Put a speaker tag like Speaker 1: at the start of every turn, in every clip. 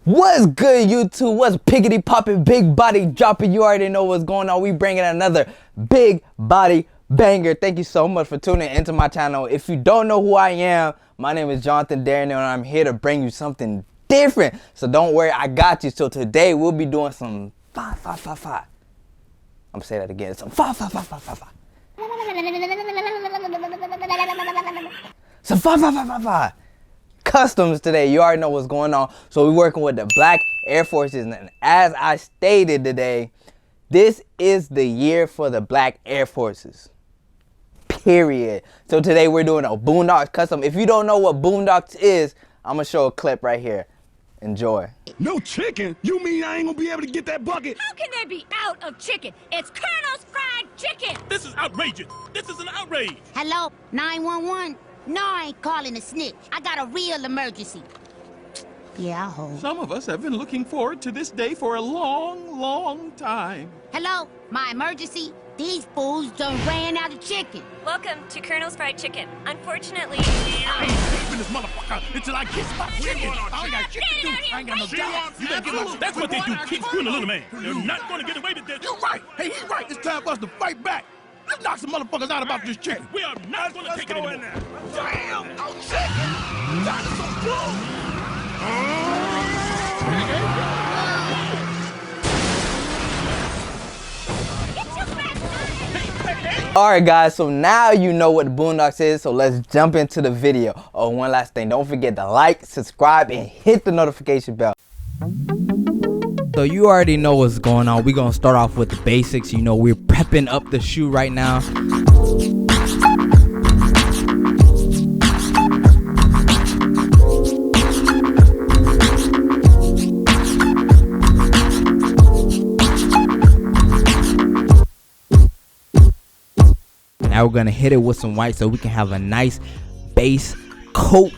Speaker 1: What's good, YouTube? What's piggity poppin', big body dropping? You already know what's going on. We bringing another big body banger. Thank you so much for tuning into my channel. If you don't know who I am, my name is Jonathan Derinor, and I'm here to bring you something different. So don't worry, I got you. So today we'll be doing some 5, 5, 5, 5. I'm gonna say that again. Some 5, 5, 5, 5, 5, 5. Some 5, 5, 5, 5, 5. Customs today. You already know what's going on. So we're working with the Black Air Forces, and as I stated today, this is the year for the Black Air Forces. Period. So today we're doing a Boondocks custom. If you don't know what Boondocks is, I'm gonna show a clip right here. Enjoy.
Speaker 2: No chicken? You mean I ain't gonna be able to get that bucket?
Speaker 3: How can they be out of chicken? It's Colonel's fried chicken!
Speaker 4: This is outrageous. This is an outrage.
Speaker 5: Hello, 911? No, I ain't calling a snitch. I got a real emergency. Yeah, I hope.
Speaker 4: Some of us have been looking forward to this day for a long, long time.
Speaker 5: Hello, my emergency? These fools done ran out of chicken.
Speaker 6: Welcome to Colonel's Fried Chicken. Unfortunately,
Speaker 4: I ain't leaving this motherfucker until I get my chicken. I ain't got shit to do. I ain't got no job. You better get my... That's what they do. Keep screwing the little man. They're not going to get away with this.
Speaker 2: You're right. Hey, he's right. It's time for us to fight back. Let's knock some motherfuckers out about this chicken.
Speaker 4: We are not going to take it anymore.
Speaker 2: Damn, no chicken. Dinosaur food.
Speaker 1: Alright guys, so now you know what the Boondocks is, so let's jump into the video. Oh, one last thing, don't forget to like, subscribe, and hit the notification bell. So you already know what's going on. We're gonna start off with the basics. You know, we're prepping up the shoe right now. Now we're gonna hit it with some white so we can have a nice base coat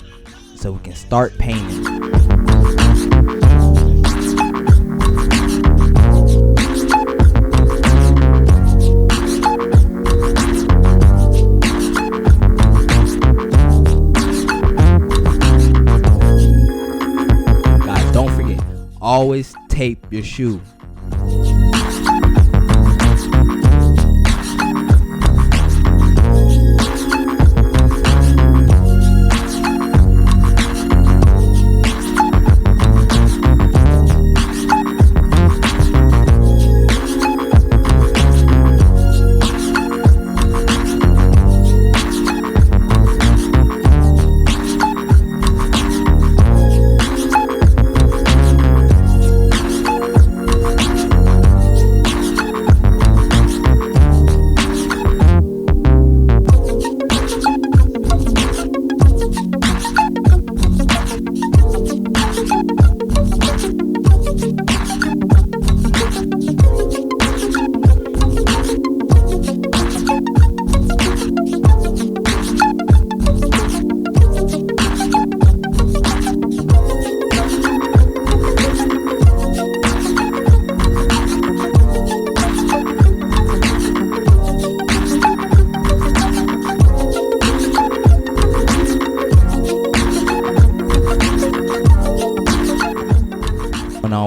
Speaker 1: so we can start painting. Guys, don't forget, always tape your shoe.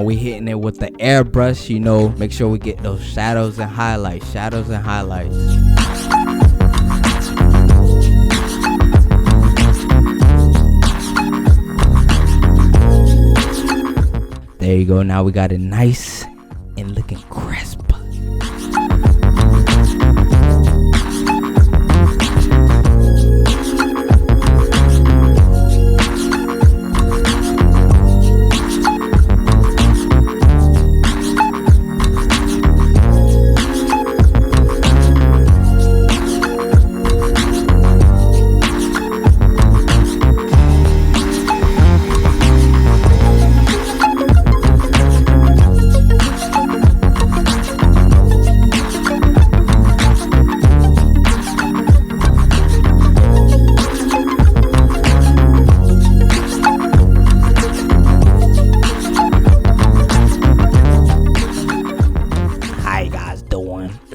Speaker 1: We hitting it with the airbrush, you know, make sure we get those shadows and highlights, There you go. Now we got it nice and looking crisp.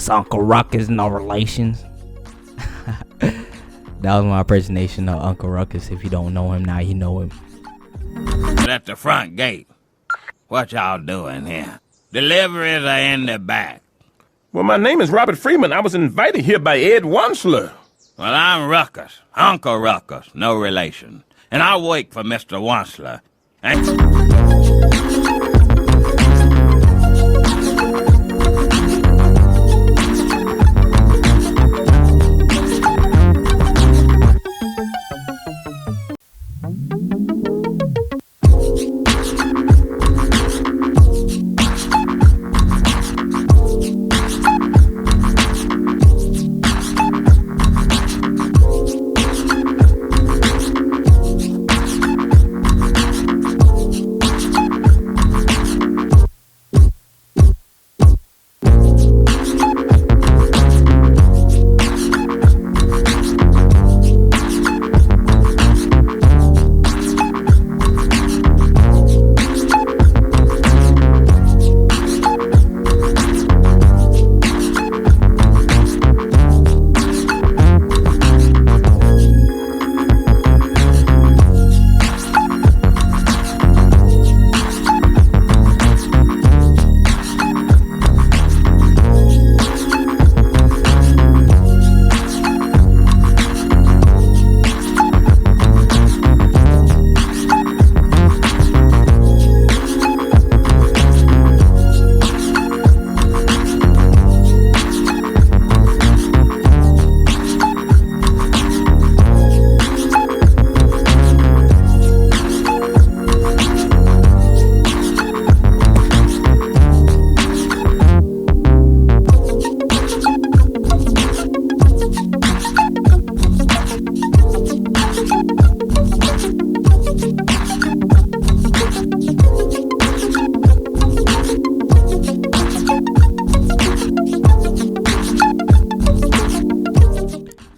Speaker 1: It's Uncle Ruckus, no relations. That was my impersonation of Uncle Ruckus. If you don't know him now, you know him.
Speaker 7: At the front gate. What y'all doing here? Deliveries are in the back.
Speaker 4: Well, my name is Robert Freeman. I was invited here by Ed Wansler.
Speaker 7: Well, I'm Ruckus, Uncle Ruckus, no relation. And I work for Mr. Wansler.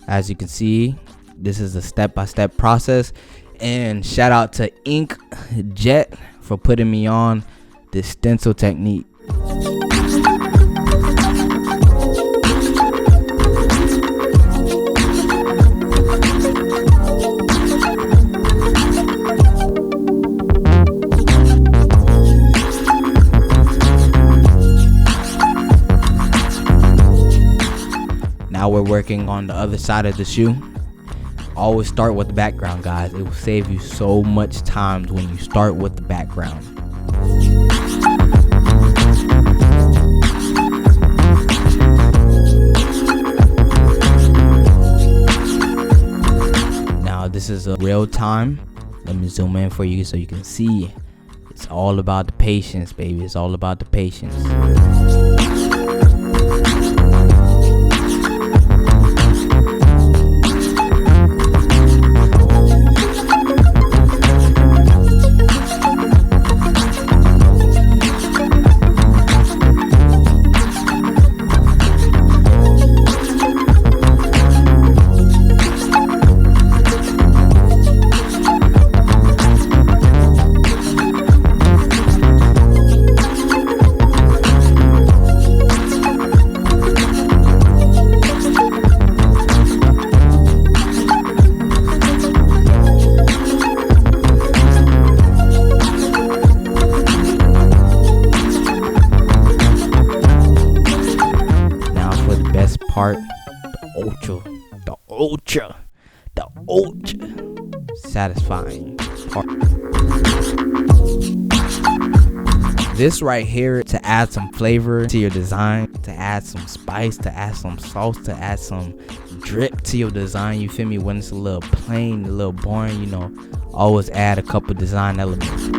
Speaker 1: As you can see, this is a step-by-step process, and shout out to Inkjet for putting me on this stencil technique. Now we're working on the other side of the shoe. Always start with the background, guys. It will save you so much time when you start with the background. Now this is a real time. Let me zoom in for you so you can see. It's all about the patience, baby. It's all about the patience. Part, the ultra satisfying part. This right here to add some flavor to your design, to add some spice, to add some sauce, to add some drip to your design. You feel me? When it's a little plain, a little boring, you know, always add a couple design elements.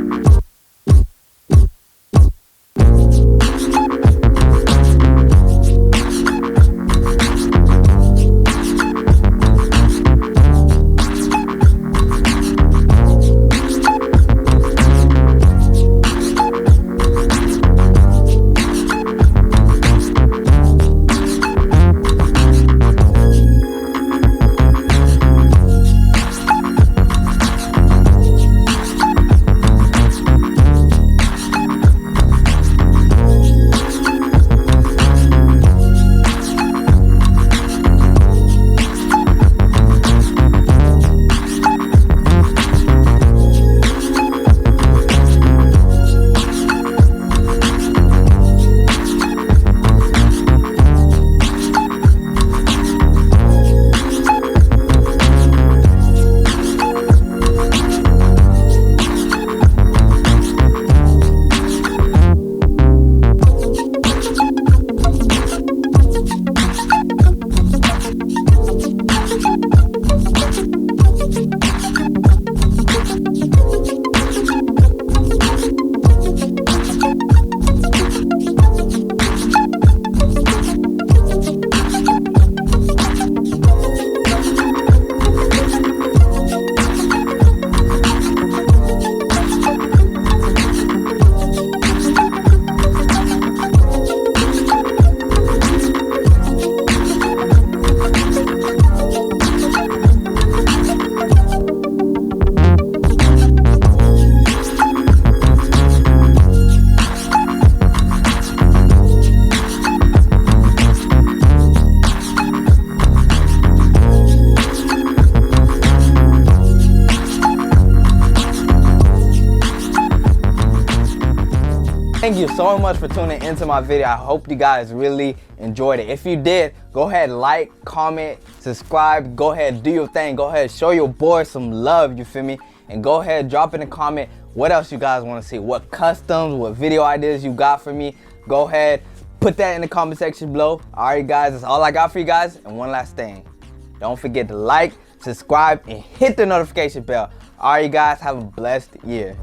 Speaker 1: Thank you so much for tuning into my video. I hope you guys really enjoyed it. If you did, go ahead, like, comment, subscribe. Go ahead, do your thing. Go ahead, show your boy some love, you feel me? And go ahead, drop in a comment what else you guys want to see. What customs, what video ideas you got for me. Go ahead, put that in the comment section below. Alright guys, that's all I got for you guys. And one last thing, don't forget to like, subscribe, and hit the notification bell. Alright guys, have a blessed year.